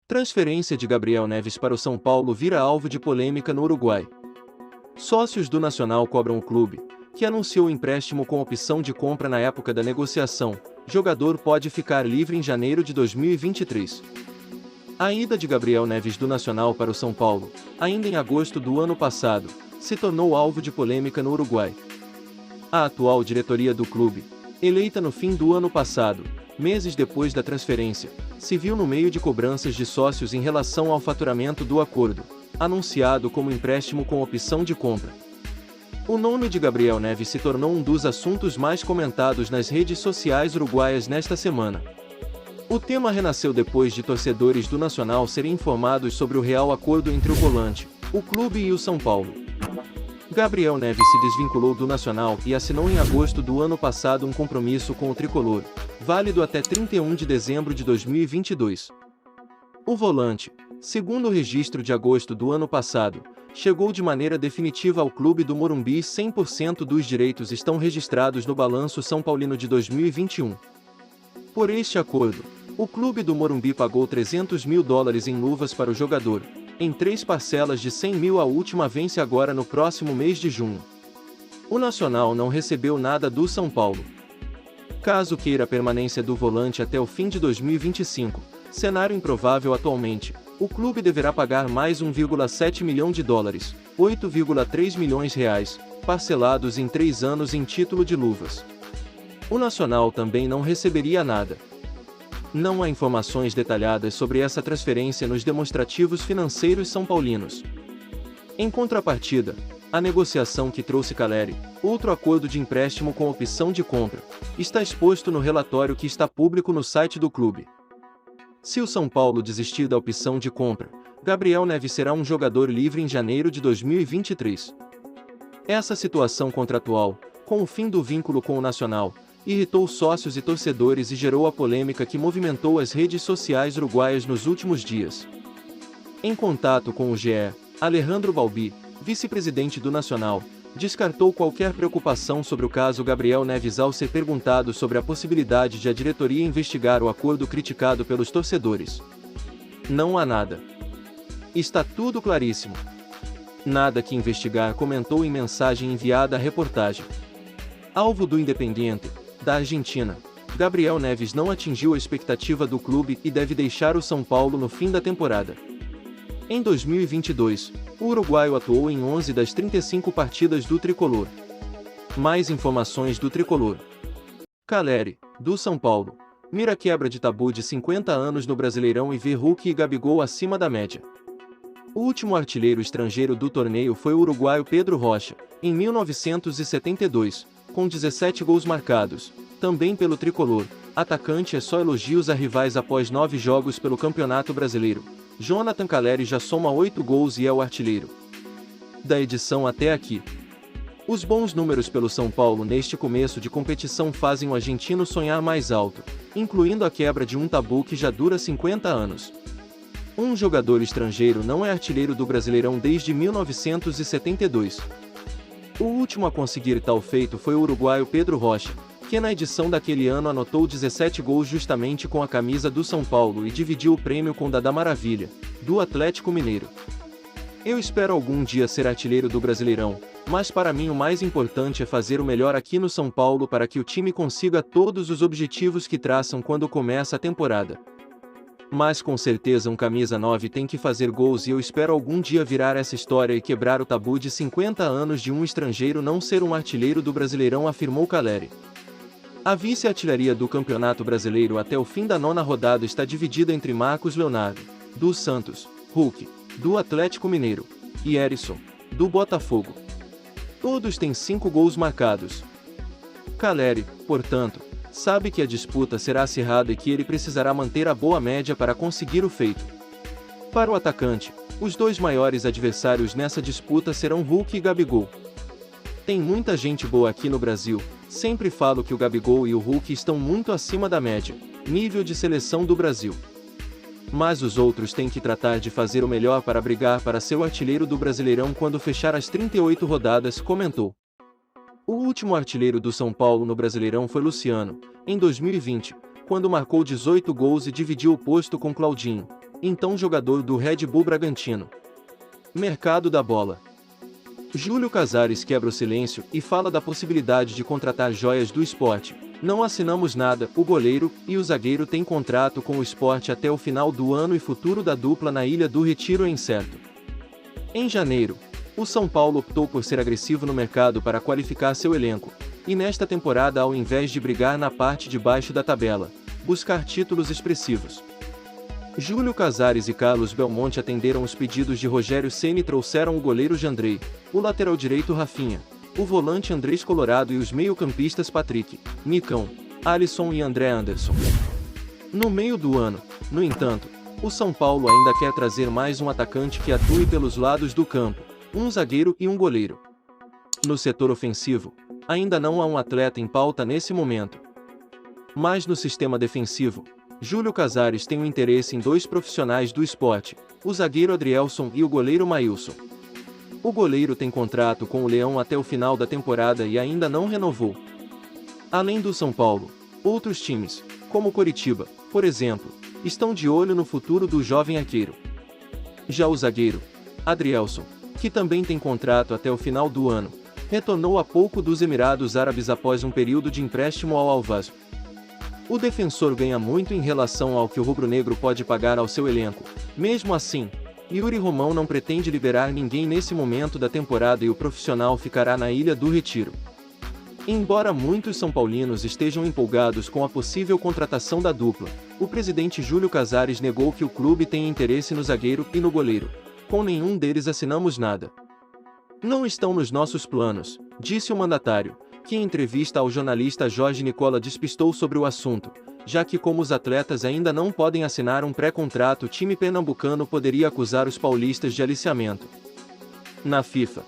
Transferência de Gabriel Neves para o São Paulo vira alvo de polêmica no Uruguai. Sócios do Nacional cobram o clube, que anunciou empréstimo com opção de compra na época da negociação. Jogador pode ficar livre em janeiro de 2023. A ida de Gabriel Neves do Nacional para o São Paulo, ainda em agosto do ano passado, se tornou alvo de polêmica no Uruguai. A atual diretoria do clube, eleita no fim do ano passado, meses depois da transferência, se viu no meio de cobranças de sócios em relação ao faturamento do acordo, anunciado como empréstimo com opção de compra. O nome de Gabriel Neves se tornou um dos assuntos mais comentados nas redes sociais uruguaias nesta semana. O tema renasceu depois de torcedores do Nacional serem informados sobre o real acordo entre o volante, o clube e o São Paulo. Gabriel Neves se desvinculou do Nacional e assinou em agosto do ano passado um compromisso com o tricolor, válido até 31 de dezembro de 2022. O volante, segundo o registro de agosto do ano passado, chegou de maneira definitiva ao clube do Morumbi e 100% dos direitos estão registrados no balanço São Paulino de 2021. Por este acordo, o clube do Morumbi pagou $300 mil em luvas para o jogador, em 3 parcelas de 100 mil. A última vence agora no próximo mês de junho. O Nacional não recebeu nada do São Paulo. Caso queira a permanência do volante até o fim de 2025, cenário improvável atualmente, o clube deverá pagar mais $1,7 milhão, R$ 8,3 milhões, parcelados em 3 anos em título de luvas. O Nacional também não receberia nada. Não há informações detalhadas sobre essa transferência nos demonstrativos financeiros são paulinos. Em contrapartida, a negociação que trouxe Caleri, outro acordo de empréstimo com opção de compra, está exposto no relatório que está público no site do clube. Se o São Paulo desistir da opção de compra, Gabriel Neves será um jogador livre em janeiro de 2023. Essa situação contratual, com o fim do vínculo com o Nacional, irritou sócios e torcedores e gerou a polêmica que movimentou as redes sociais uruguaias nos últimos dias. Em contato com o GE, Alejandro Balbi, vice-presidente do Nacional, descartou qualquer preocupação sobre o caso Gabriel Neves ao ser perguntado sobre a possibilidade de a diretoria investigar o acordo criticado pelos torcedores. Não há nada. Está tudo claríssimo. Nada que investigar, comentou em mensagem enviada à reportagem. Alvo do Independiente, da Argentina, Gabriel Neves não atingiu a expectativa do clube e deve deixar o São Paulo no fim da temporada. Em 2022, o uruguaio atuou em 11 das 35 partidas do tricolor. Mais informações do tricolor. Caleri, do São Paulo, mira quebra de tabu de 50 anos no Brasileirão e vê Hulk e Gabigol acima da média. O último artilheiro estrangeiro do torneio foi o uruguaio Pedro Rocha, em 1972, com 17 gols marcados, também pelo tricolor. Atacante é só elogios a rivais após 9 jogos pelo Campeonato Brasileiro. Jonathan Caleri já soma 8 gols e é o artilheiro da edição até aqui. Os bons números pelo São Paulo neste começo de competição fazem o argentino sonhar mais alto, incluindo a quebra de um tabu que já dura 50 anos. Um jogador estrangeiro não é artilheiro do Brasileirão desde 1972. O último a conseguir tal feito foi o uruguaio Pedro Rocha, que na edição daquele ano anotou 17 gols justamente com a camisa do São Paulo e dividiu o prêmio com Dada Maravilha, do Atlético Mineiro. Eu espero algum dia ser artilheiro do Brasileirão, mas para mim o mais importante é fazer o melhor aqui no São Paulo para que o time consiga todos os objetivos que traçam quando começa a temporada. Mas com certeza um camisa 9 tem que fazer gols e eu espero algum dia virar essa história e quebrar o tabu de 50 anos de um estrangeiro não ser um artilheiro do Brasileirão, afirmou Caleri. A vice-artilharia do Campeonato Brasileiro até o fim da 9ª rodada está dividida entre Marcos Leonardo, do Santos, Hulk, do Atlético Mineiro, e Herisson, do Botafogo. Todos têm 5 gols marcados. Caleri, portanto, sabe que a disputa será acirrada e que ele precisará manter a boa média para conseguir o feito. Para o atacante, os 2 maiores adversários nessa disputa serão Hulk e Gabigol. Tem muita gente boa aqui no Brasil, sempre falo que o Gabigol e o Hulk estão muito acima da média, nível de seleção do Brasil. Mas os outros têm que tratar de fazer o melhor para brigar para ser o artilheiro do Brasileirão quando fechar as 38 rodadas, comentou. O último artilheiro do São Paulo no Brasileirão foi Luciano, em 2020, quando marcou 18 gols e dividiu o posto com Claudinho, então jogador do Red Bull Bragantino. Mercado da bola. Júlio Casares quebra o silêncio e fala da possibilidade de contratar joias do Sport. Não assinamos nada, o goleiro e o zagueiro têm contrato com o Sport até o final do ano e futuro da dupla na Ilha do Retiro é incerto. Em janeiro, o São Paulo optou por ser agressivo no mercado para qualificar seu elenco, e nesta temporada ao invés de brigar na parte de baixo da tabela, buscar títulos expressivos. Júlio Casares e Carlos Belmonte atenderam os pedidos de Rogério Ceni e trouxeram o goleiro Jandrei, o lateral direito Rafinha, o volante Andrés Colorado e os meio-campistas Patrick, Nicão, Alisson e André Anderson. No meio do ano, no entanto, o São Paulo ainda quer trazer mais um atacante que atue pelos lados do campo, um zagueiro e um goleiro. No setor ofensivo, ainda não há um atleta em pauta nesse momento. Mas no sistema defensivo, Júlio Casares tem um interesse em dois profissionais do Sport, o zagueiro Adrielson e o goleiro Maílson. O goleiro tem contrato com o Leão até o final da temporada e ainda não renovou. Além do São Paulo, outros times, como Coritiba, por exemplo, estão de olho no futuro do jovem arqueiro. Já o zagueiro, Adrielson, que também tem contrato até o final do ano, retornou há pouco dos Emirados Árabes após um período de empréstimo ao Al-Wasl. O defensor ganha muito em relação ao que o rubro-negro pode pagar ao seu elenco. Mesmo assim, Yuri Romão não pretende liberar ninguém nesse momento da temporada e o profissional ficará na Ilha do Retiro. Embora muitos são paulinos estejam empolgados com a possível contratação da dupla, o presidente Júlio Casares negou que o clube tenha interesse no zagueiro e no goleiro. Com nenhum deles assinamos nada. Não estão nos nossos planos, disse o mandatário, que em entrevista ao jornalista Jorge Nicola despistou sobre o assunto, já que como os atletas ainda não podem assinar um pré-contrato, o time pernambucano poderia acusar os paulistas de aliciamento. Na FIFA,